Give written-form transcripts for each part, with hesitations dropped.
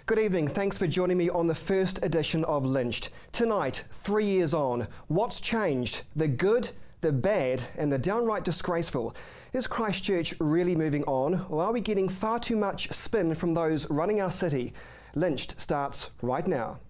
Good evening, thanks for joining me on the first edition of Lynched. Tonight, 3 years on, what's changed? The good, the bad and the downright disgraceful. Is Christchurch really moving on, or are we getting far too much spin from those running our city? Lynched starts right now.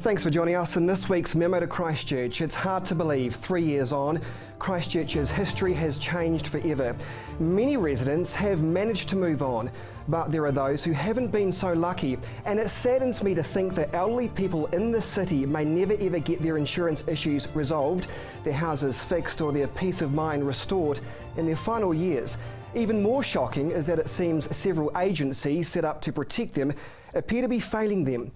Thanks for joining us in this week's Memo to Christchurch. It's hard to believe 3 years on, Christchurch's history has changed forever. Many residents have managed to move on, but there are those who haven't been so lucky, and it saddens me to think that elderly people in this city may never ever get their insurance issues resolved, their houses fixed or their peace of mind restored in their final years. Even more shocking is that it seems several agencies set up to protect them appear to be failing them.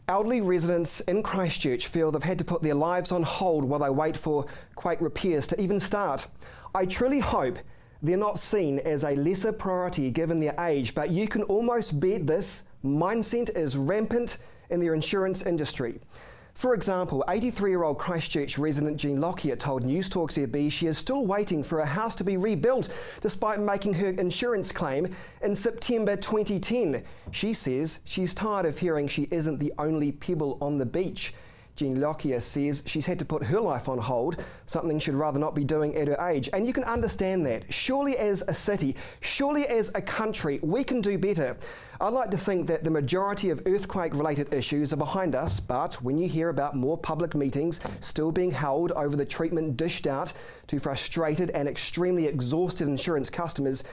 Elderly residents in Christchurch feel they've had to put their lives on hold while they wait for quake repairs to even start. I truly hope they're not seen as a lesser priority given their age, but you can almost bet this mindset is rampant in their insurance industry. For example, 83-year-old Christchurch resident Jean Lockyer told News Talk ZB she is still waiting for her house to be rebuilt despite making her insurance claim in September 2010. She says she's tired of hearing she isn't the only pebble on the beach. Jean Lockyer says she's had to put her life on hold, something she'd rather not be doing at her age. And you can understand that. Surely as a city, surely as a country, we can do better. I'd like to think that the majority of earthquake-related issues are behind us, but when you hear about more public meetings still being held over the treatment dished out to frustrated and extremely exhausted insurance customers,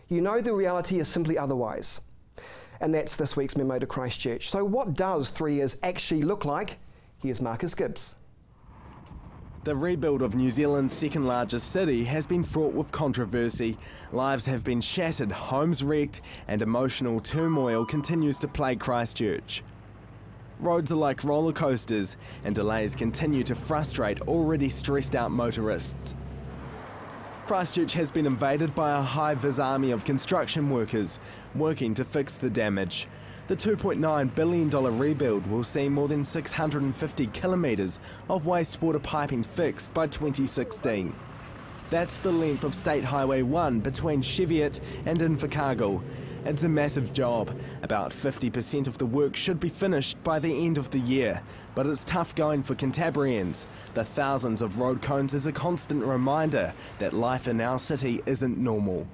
you know the reality is simply otherwise. And that's this week's Memo to Christchurch. So what does 3 years actually look like? Here's Marcus Gibbs. The rebuild of New Zealand's second largest city has been fraught with controversy. Lives have been shattered, homes wrecked, and emotional turmoil continues to plague Christchurch. Roads are like roller coasters, and delays continue to frustrate already stressed out motorists. Christchurch has been invaded by a high-vis army of construction workers working to fix the damage. The $2.9 billion rebuild will see more than 650 kilometres of wastewater piping fixed by 2016. That's the length of State Highway 1 between Cheviot and Invercargill. It's a massive job. About 50% of the work should be finished by the end of the year, but it's tough going for Cantabrians. The thousands of road cones is a constant reminder that life in our city isn't normal.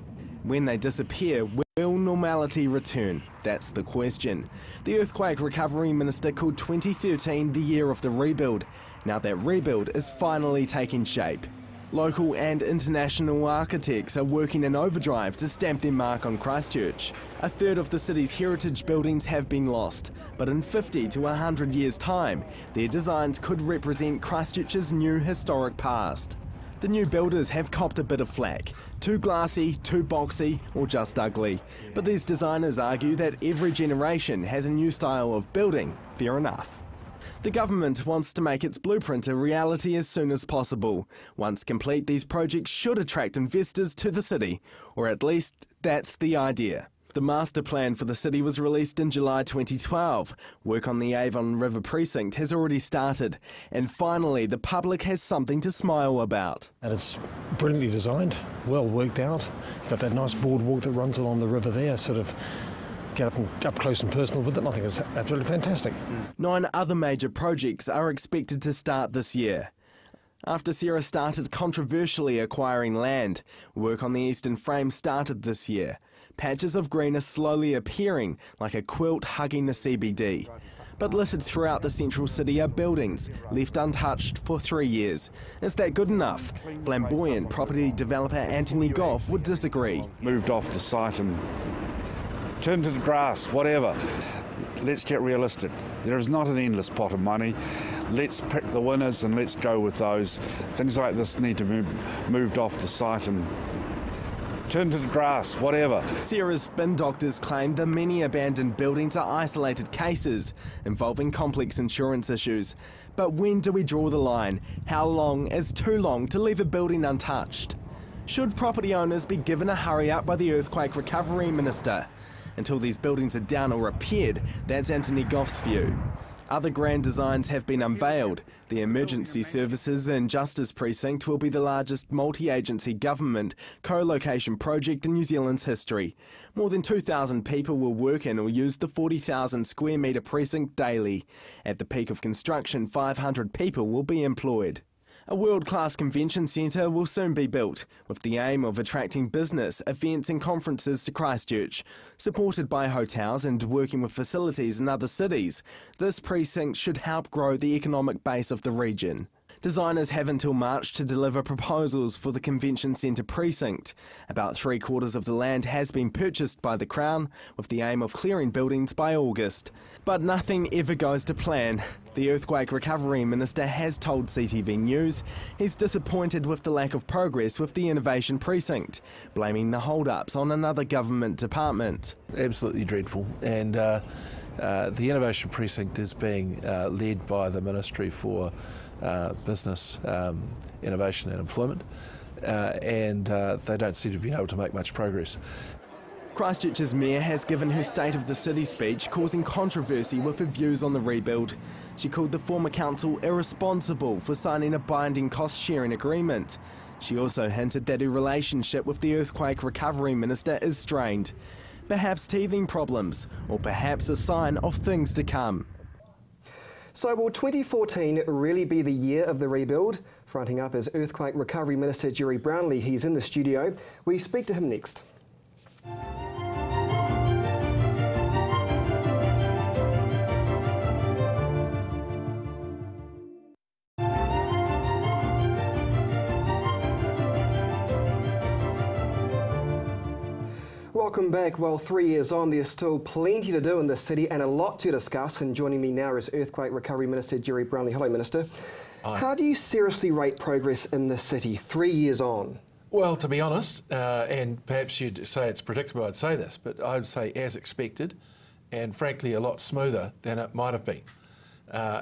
When they disappear, will normality return? That's the question. The Earthquake Recovery Minister called 2013 the year of the rebuild. Now that rebuild is finally taking shape. Local and international architects are working in overdrive to stamp their mark on Christchurch. A third of the city's heritage buildings have been lost, but in 50 to 100 years' time, their designs could represent Christchurch's new historic past. The new builders have copped a bit of flack. Too glassy, too boxy, or just ugly. But these designers argue that every generation has a new style of building. Fair enough. The government wants to make its blueprint a reality as soon as possible. Once complete, these projects should attract investors to the city, or at least that's the idea. The master plan for the city was released in July 2012. Work on the Avon River precinct has already started, and finally the public has something to smile about. And it's brilliantly designed, well worked out. You've got that nice boardwalk that runs along the river there, sort of get up close and personal with it. I think it's absolutely fantastic. 9 other major projects are expected to start this year. After Sarah started controversially acquiring land, work on the eastern frame started this year. Patches of green are slowly appearing, like a quilt hugging the CBD. But littered throughout the central city are buildings, left untouched for 3 years. Is that good enough? Flamboyant property developer Anthony Goff would disagree. Moved off the site and turned to the grass, whatever. Let's get realistic. There is not an endless pot of money. Let's pick the winners and let's go with those. Things like this need to be moved off the site and turn to the grass, whatever. Sarah's spin doctors claim the many abandoned buildings are isolated cases involving complex insurance issues. But when do we draw the line? How long is too long to leave a building untouched? Should property owners be given a hurry up by the Earthquake Recovery Minister? Until these buildings are down or repaired, that's Anthony Goff's view. Other grand designs have been unveiled. The Emergency Services and Justice Precinct will be the largest multi-agency government co-location project in New Zealand's history. More than 2,000 people will work in or use the 40,000 square metre precinct daily. At the peak of construction, 500 people will be employed. A world-class convention centre will soon be built, with the aim of attracting business, events and conferences to Christchurch. Supported by hotels and working with facilities in other cities, this precinct should help grow the economic base of the region. Designers have until March to deliver proposals for the convention centre precinct. About 3/4 of the land has been purchased by the Crown, with the aim of clearing buildings by August. But nothing ever goes to plan. The Earthquake Recovery Minister has told CTV News he's disappointed with the lack of progress with the Innovation Precinct, blaming the hold-ups on another government department. Absolutely dreadful, and the Innovation Precinct is being led by the Ministry for Business, Innovation and Employment, and they don't seem to be able to make much progress. Christchurch's mayor has given her State of the City speech, causing controversy with her views on the rebuild. She called the former council irresponsible for signing a binding cost-sharing agreement. She also hinted that her relationship with the Earthquake Recovery Minister is strained. Perhaps teething problems, or perhaps a sign of things to come. So will 2014 really be the year of the rebuild? Fronting up is Earthquake Recovery Minister Jerry Brownlee. He's in the studio. We speak to him next. Welcome back. Well, 3 years on, there's still plenty to do in this city and a lot to discuss. And joining me now is Earthquake Recovery Minister Jerry Brownlee. Hello, Minister. Hi. How do you seriously rate progress in this city 3 years on? Well, to be honest, and perhaps you'd say it's predictable I'd say this, but I'd say as expected and frankly a lot smoother than it might have been.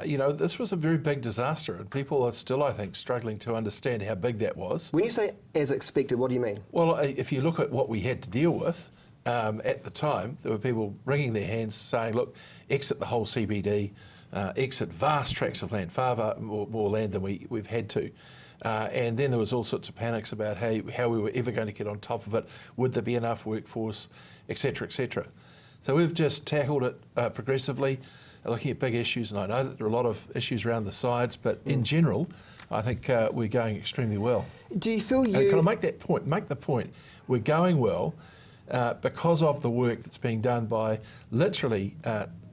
You know, this was a very big disaster and people are still, I think, struggling to understand how big that was. When you say as expected, what do you mean? Well, if you look at what we had to deal with at the time, there were people wringing their hands saying, look, exit the whole CBD, exit vast tracts of land, far more land than we've had to. And then there was all sorts of panics about how we were ever going to get on top of it, would there be enough workforce, etc., etc. So we've just tackled it progressively, looking at big issues, and I know that there are a lot of issues around the sides, but in general, I think we're going extremely well. Do you feel you... And can I make that point? Make the point. We're going well because of the work that's being done by literally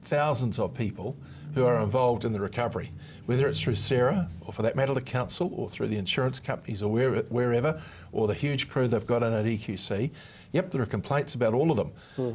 thousands of people who are involved in the recovery, whether it's through Sarah, or for that matter the council, or through the insurance companies, or wherever, or the huge crew they've got in at EQC. Yep, there are complaints about all of them,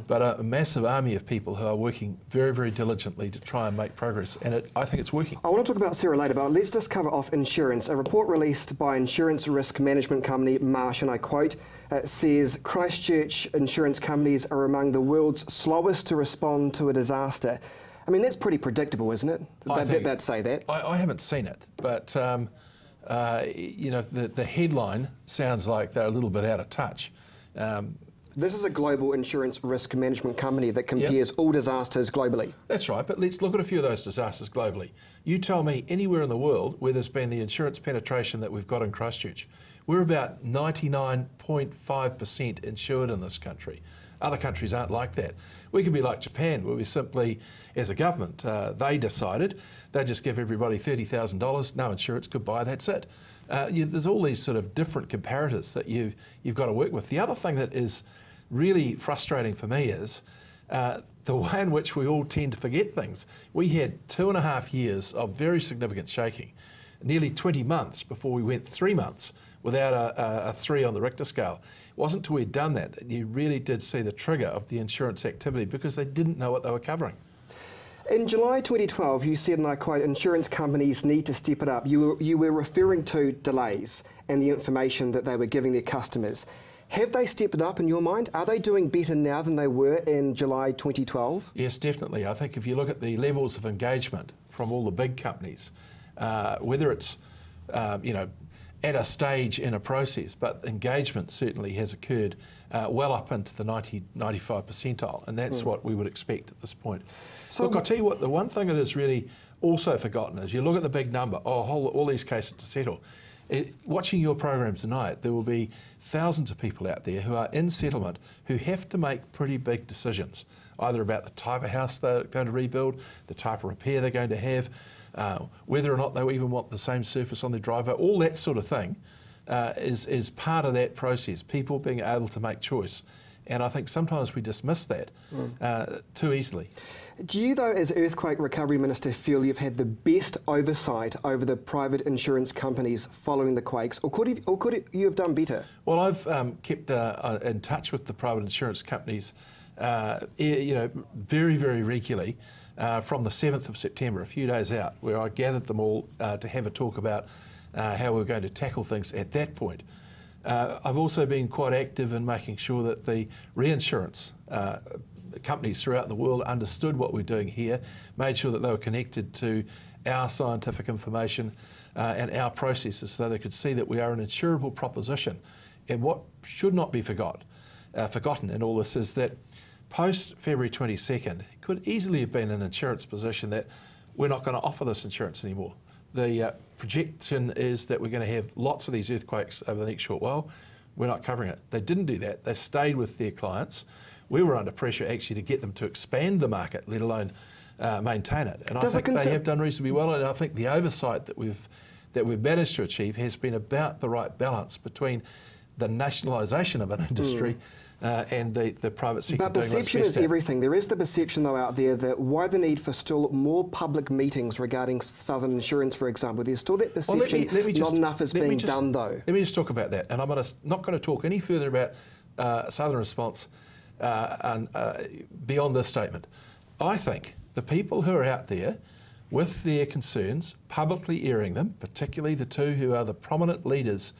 but a massive army of people who are working very, very diligently to try and make progress, and I think it's working. I want to talk about Sarah later, but let's just cover off insurance. A report released by insurance risk management company Marsh, and I quote, says Christchurch insurance companies are among the world's slowest to respond to a disaster. I mean, that's pretty predictable, isn't it? They'd say that. I haven't seen it, but you know, the headline sounds like they're a little bit out of touch. This is a global insurance risk management company that compares all disasters globally. That's right, but let's look at a few of those disasters globally. You tell me anywhere in the world where there's been the insurance penetration that we've got in Christchurch. We're about 99.5% insured in this country. Other countries aren't like that. We could be like Japan, where we simply, as a government, they decided they just give everybody $30,000, no insurance, goodbye, that's it. There's all these sort of different comparators that you've got to work with. The other thing that is really frustrating for me is the way in which we all tend to forget things. We had 2.5 years of very significant shaking, nearly 20 months before we went 3 months without a 3 on the Richter scale. It wasn't until we'd done that you really did see the trigger of the insurance activity because they didn't know what they were covering. In July 2012, you said, and I quote, insurance companies need to step it up. You were referring to delays and the information that they were giving their customers. Have they stepped it up in your mind? Are they doing better now than they were in July 2012? Yes, definitely. I think if you look at the levels of engagement from all the big companies, whether it's, at a stage in a process, but engagement certainly has occurred well up into the 95 percentile, and that's what we would expect at this point. So look, I'll tell you what, the one thing that is really also forgotten is you look at the big number, all these cases to settle. Watching your program tonight, there will be thousands of people out there who are in settlement who have to make pretty big decisions, either about the type of house they're going to rebuild, the type of repair they're going to have, whether or not they even want the same surface on their driveway, all that sort of thing is part of that process, people being able to make choice. And I think sometimes we dismiss that too easily. Do you, though, as Earthquake Recovery Minister, feel you've had the best oversight over the private insurance companies following the quakes, or could you have done better? Well, I've kept in touch with the private insurance companies, very, very regularly from the 7th of September, a few days out, where I gathered them all to have a talk about how we were going to tackle things at that point. I've also been quite active in making sure that the reinsurance companies throughout the world understood what we're doing here, made sure that they were connected to our scientific information and our processes so they could see that we are an insurable proposition. And what should not be forgotten in all this is that post February 22nd, it could easily have been an insurance position that we're not going to offer this insurance anymore. The projection is that we're going to have lots of these earthquakes over the next short while. We're not covering it. They didn't do that. They stayed with their clients. We were under pressure actually to get them to expand the market, let alone maintain it. And I think they have done reasonably well. And I think the oversight that we've managed to achieve has been about the right balance between the nationalisation of an industry and the private sector. But perception is everything. There is the perception, though, out there that why the need for still more public meetings regarding Southern Insurance, for example. There's still that perception not enough is being done, though. Let me just talk about that. And I'm not going to talk any further about Southern Response beyond this statement. I think the people who are out there with their concerns, publicly airing them, particularly the two who are the prominent leaders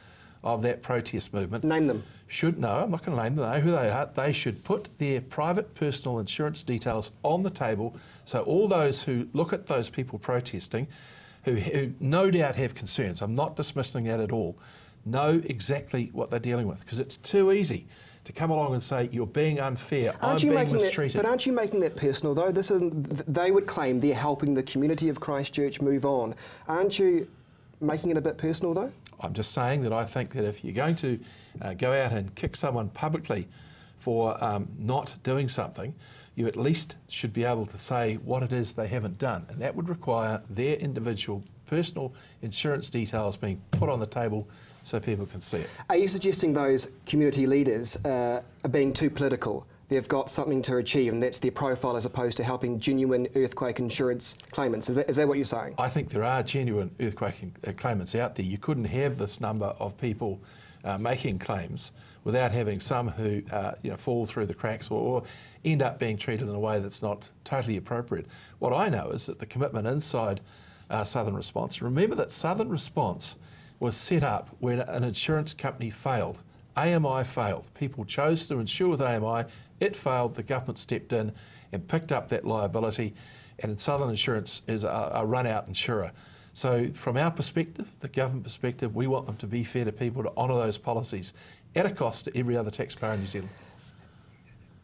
of that protest movement. Name them. I'm not going to name them, I know who they are. They should put their private personal insurance details on the table so all those who look at those people protesting, who no doubt have concerns, I'm not dismissing that at all, know exactly what they're dealing with, because it's too easy to come along and say, you're being unfair, I'm being mistreated. But aren't you making that personal, though? They would claim they're helping the community of Christchurch move on. Aren't you making it a bit personal, though? I'm just saying that I think that if you're going to go out and kick someone publicly for not doing something, you at least should be able to say what it is they haven't done. And that would require their individual personal insurance details being put on the table so people can see it. Are you suggesting those community leaders are being too political? They've got something to achieve and that's their profile as opposed to helping genuine earthquake insurance claimants? Is that what you're saying? I think there are genuine earthquake claimants out there. You couldn't have this number of people making claims without having some who fall through the cracks or end up being treated in a way that's not totally appropriate. What I know is that the commitment inside Southern Response, remember that Southern Response was set up when an insurance company failed. AMI failed. People chose to insure with AMI. It failed. The government stepped in and picked up that liability. And Southern Insurance is a run-out insurer. So from our perspective, the government perspective, we want them to be fair to people, to honour those policies at a cost to every other taxpayer in New Zealand.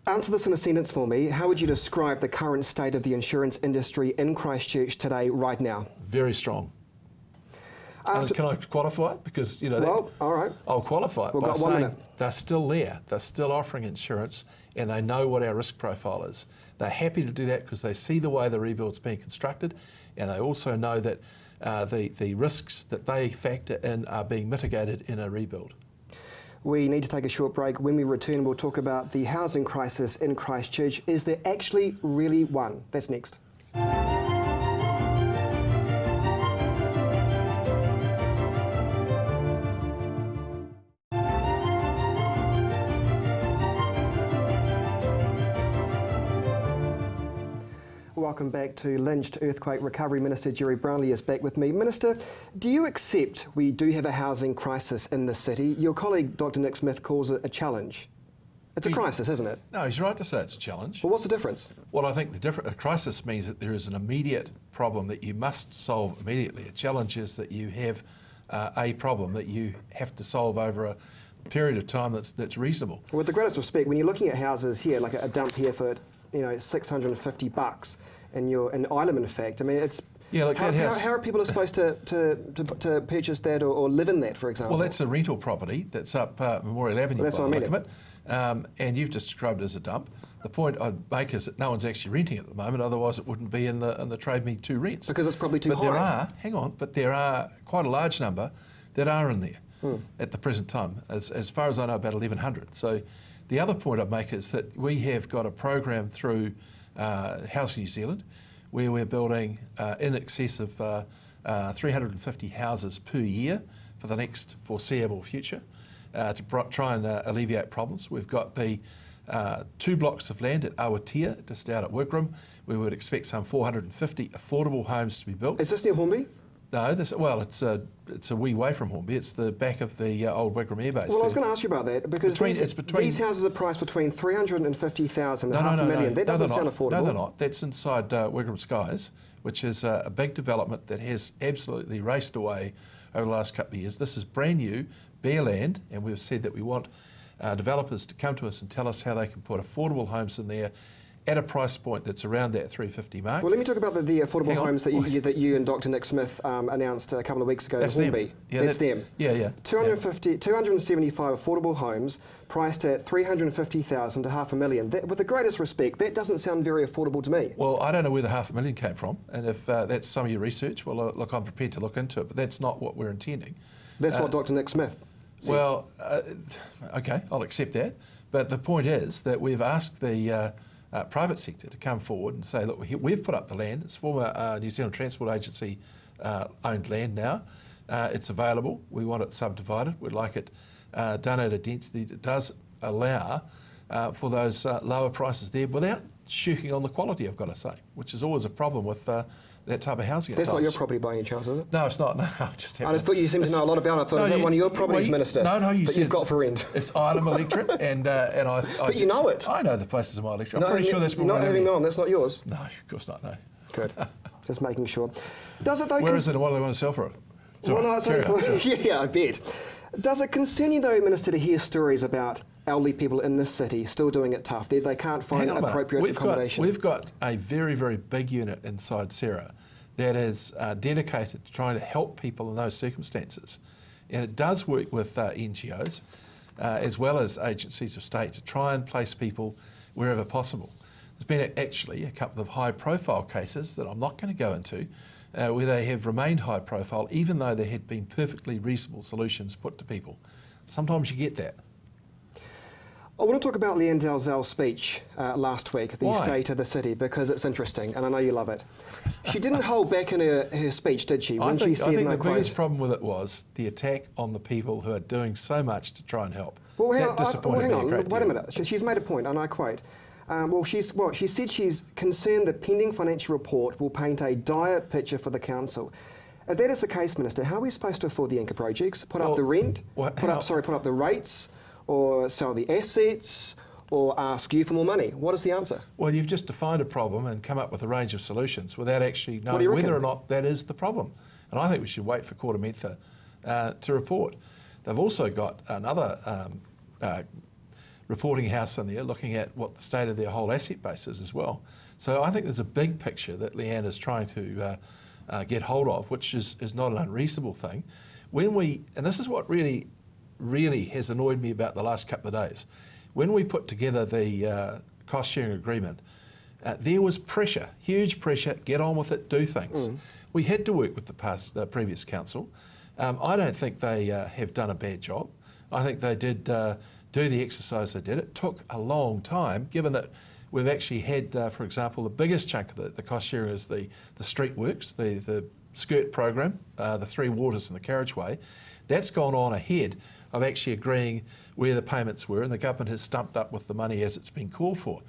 Answer this in a sentence for me. How would you describe the current state of the insurance industry in Christchurch today, right now? Very strong. Can I qualify it? Because, well, all right. I'll qualify it We've by got 1 saying minute. They're still there. They're still offering insurance and they know what our risk profile is. They're happy to do that because they see the way the rebuild's being constructed and they also know that the risks that they factor in are being mitigated in a rebuild. We need to take a short break. When we return, we'll talk about the housing crisis in Christchurch. Is there actually really one? That's next. welcome back to Lynched. Earthquake Recovery Minister Jerry Brownlee is back with me. Minister, do you accept we do have a housing crisis in the city? Your colleague Dr Nick Smith calls it a challenge. It's a crisis, isn't it? No, he's right to say it's a challenge. Well, what's the difference? Well, I think a crisis means that there is an immediate problem that you must solve immediately. A challenge is that you have a problem that you have to solve over a period of time that's reasonable. Well, with the greatest respect, when you're looking at houses here, like a dump here for $650, and you're in Ireland, in fact, I mean, it's look, how are people supposed to purchase that or live in that, for example? Well, that's a rental property that's up Memorial Avenue. Well, that's what I mean. And you've just described it as a dump. The point I'd make is that no one's actually renting at the moment, otherwise it wouldn't be in the Trade Me 2 rents. Because it's probably too high. But there are quite a large number that are in there at the present time. As far as I know, about 1,100. So the other point I'd make is that we have got a program through Housing New Zealand where we're building in excess of 350 houses per year for the next foreseeable future to try and alleviate problems. We've got the 2 blocks of land at Awatea, just out at Wigram. We would expect some 450 affordable homes to be built. Is this near Hornby? No, it's a wee way from Hornby. It's the back of the old Wigram Air Base. Well, I was going to ask you about that because these houses are priced between $350,000 and $500,000. That doesn't sound affordable. No, they're not. That's inside Wigram Skies, which is a big development that has absolutely raced away over the last couple of years. This is brand new, bare land, and we've said that we want developers to come to us and tell us how they can put affordable homes in there at a price point that's around that 350 mark. Well, let me talk about the affordable homes that you and Dr Nick Smith announced a couple of weeks ago. That's Hornby. them. Yeah, that's them. Yeah. 275 affordable homes priced at $350,000 to $500,000. With the greatest respect, that doesn't sound very affordable to me. Well, I don't know where the $500,000 came from, and if that's some of your research, well, look, I'm prepared to look into it, but that's not what we're intending. That's what Dr Nick Smith said. Well, okay, I'll accept that, but the point is that we've asked the private sector to come forward and say, look, we've put up the land. It's former New Zealand Transport Agency owned land now. It's available. We want it subdivided. We'd like it done at a density that does allow for those lower prices there without shirking on the quality, I've got to say, which is always a problem with that type of housing. That's not your property by any chance, is it? No, it's not. No, I just thought you seemed to know a lot about it. I thought, is that one of your properties, Minister? No, you that said you've got for rent. It's Ireland Electorate, and I. But you know it. I know the places in my electorate. I'm pretty sure that's you're not having me on. That's not yours. No, of course not. No. Good. Just making sure. Does it though? Where is it, and what do they want to sell for it? Well, no, it's only yeah, I bet. Does it concern you though, Minister, to hear stories about elderly people in this city still doing it tough? They can't find appropriate accommodation. We've got a very, very big unit inside Sarah that is dedicated to trying to help people in those circumstances. And it does work with NGOs as well as agencies of state to try and place people wherever possible. There's been actually a couple of high-profile cases that I'm not going to go into where they have remained high-profile even though there had been perfectly reasonable solutions put to people. Sometimes you get that. I want to talk about Leanne Dalzell's speech last week, the State of the City, because it's interesting, and I know you love it. She didn't hold back in her speech, did she? I think the biggest problem with it was the attack on the people who are doing so much to try and help. Well, hang on, wait a minute. She's made a point, and I quote. She said she's concerned the pending financial report will paint a dire picture for the council. If that is the case, Minister, how are we supposed to afford the anchor projects? Put up the rent? Put up the rates? Or sell the assets, or ask you for more money? What is the answer? Well, you've just defined a problem and come up with a range of solutions without actually knowing whether or not that is the problem. And I think we should wait for Koromintha to report. They've also got another reporting house in there looking at what the state of their whole asset base is as well. So I think there's a big picture that Leanne is trying to get hold of, which is not an unreasonable thing. And this is what really has annoyed me about the last couple of days. When we put together the cost-sharing agreement, there was pressure, huge pressure, get on with it, do things. We had to work with the previous council. I don't think they have done a bad job. I think they did do the exercise they did. It took a long time, given that we've actually had, for example, the biggest chunk of the cost-sharing is the street works, the skirt program, the 3 waters and the carriageway. That's gone on ahead of actually agreeing where the payments were, and the government has stumped up with the money as it's been called for.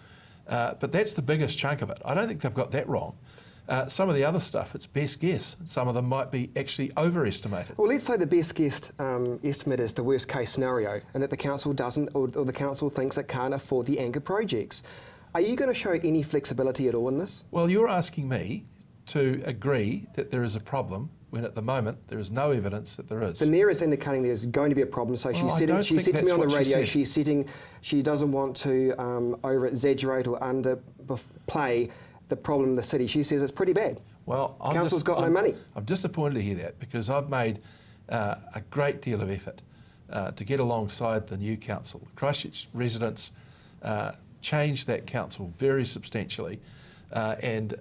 But that's the biggest chunk of it. I don't think they've got that wrong. Some of the other stuff, it's best guess. Some of them might be actually overestimated. Well, let's say the best guess estimate is the worst case scenario, and that the council doesn't, or the council thinks it can't afford the anchor projects. Are you going to show any flexibility at all in this? Well, you're asking me to agree that there is a problem when at the moment there is no evidence that there is. The Mayor is indicating there's going to be a problem, so she said to me on the radio she doesn't want to over-exaggerate or underplay the problem in the city. She says it's pretty bad. Well, Council's got no money. I'm disappointed to hear that, because I've made a great deal of effort to get alongside the new council. The Christchurch residents changed that council very substantially, and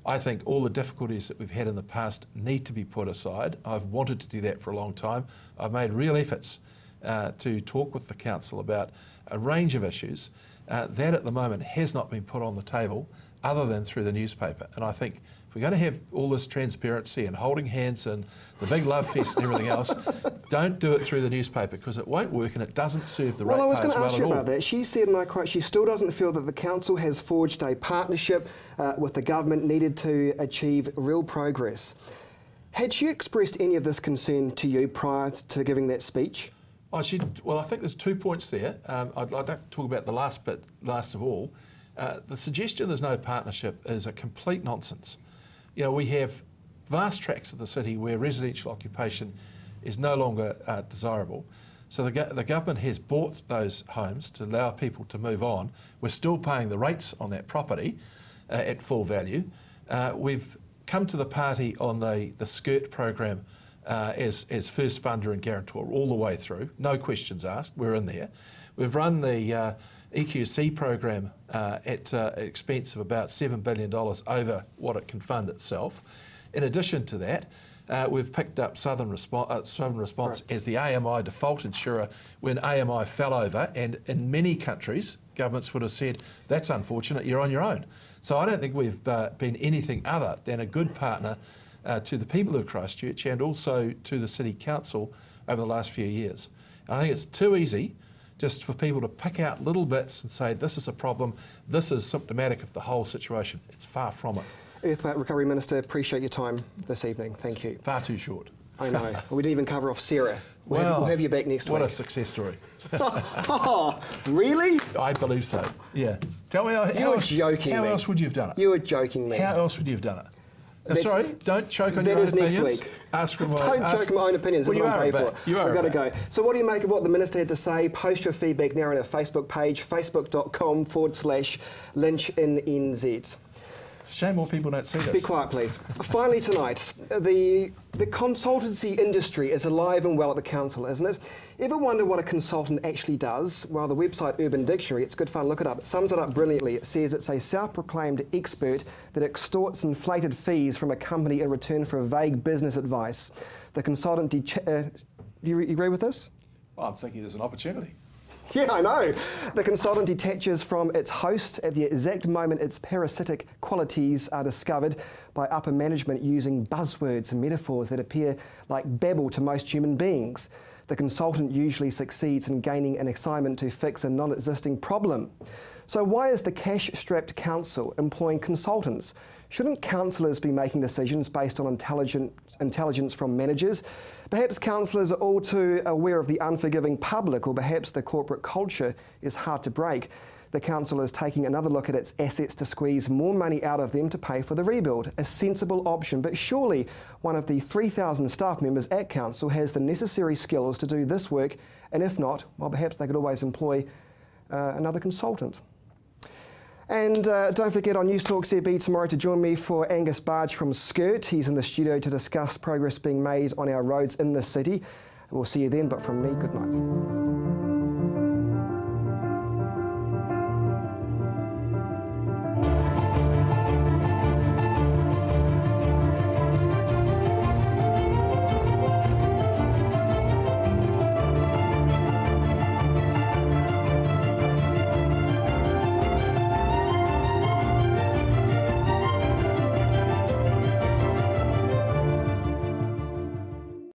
I think all the difficulties that we've had in the past need to be put aside. I've wanted to do that for a long time. I've made real efforts to talk with the council about a range of issues. That at the moment has not been put on the table other than through the newspaper. And I think if we're going to have all this transparency and holding hands and the big love fest and everything else, don't do it through the newspaper, because it won't work and it doesn't serve the ratepayers well at all. Well, I was going to ask you about that. She said, and I quote, she still doesn't feel that the council has forged a partnership with the government needed to achieve real progress. Had she expressed any of this concern to you prior to giving that speech? Well, I think there's 2 points there. I'd like to talk about the last bit, last of all. The suggestion there's no partnership is a complete nonsense. You know, we have vast tracts of the city where residential occupation is no longer desirable. So the government has bought those homes to allow people to move on. We're still paying the rates on that property at full value. We've come to the party on the SCIRT program as first funder and guarantor all the way through, no questions asked, we're in there. We've run the EQC program at an expense of about $7 billion over what it can fund itself. In addition to that, we've picked up Southern Response as the AMI default insurer when AMI fell over, and in many countries, governments would have said, that's unfortunate, you're on your own. So I don't think we've been anything other than a good partner to the people of Christchurch and also to the City Council over the last few years. I think it's too easy just for people to pick out little bits and say this is a problem, this is symptomatic of the whole situation. It's far from it. Earthquake Recovery Minister, appreciate your time this evening. Thank you. Far too short. I know. Well, we didn't even cover off Sarah. We'll have you back next week. What a success story. Oh, really? I believe so. Yeah. Tell me how else would you have done it? You were joking me. How else would you have done it? Sorry, don't choke on your own opinions. That is next week. Don't choke on my own opinions. Well, you are paid for. We've got to go. So what do you make of what the Minister had to say? Post your feedback now on our Facebook page, facebook.com/LynchedNZ. It's a shame more people don't see this. Be quiet, please. Finally tonight, the consultancy industry is alive and well at the council, isn't it? Ever wonder what a consultant actually does? Well, the website Urban Dictionary, it's good fun, look it up. It sums it up brilliantly. It says it's a self-proclaimed expert that extorts inflated fees from a company in return for a vague business advice. The consultant... do you agree with this? Well, I'm thinking there's an opportunity. Yeah, I know. The consultant detaches from its host at the exact moment its parasitic qualities are discovered by upper management using buzzwords and metaphors that appear like babble to most human beings. The consultant usually succeeds in gaining an assignment to fix a non-existing problem. So why is the cash-strapped council employing consultants? Shouldn't councillors be making decisions based on intelligence from managers? Perhaps councillors are all too aware of the unforgiving public, or perhaps the corporate culture is hard to break. The council is taking another look at its assets to squeeze more money out of them to pay for the rebuild. A sensible option, but surely one of the 3,000 staff members at council has the necessary skills to do this work, and if not, well, perhaps they could always employ another consultant. And don't forget on News Talk ZB tomorrow to join me for Angus Barge from SCIRT. He's in the studio to discuss progress being made on our roads in the city. We'll see you then, but from me, good night.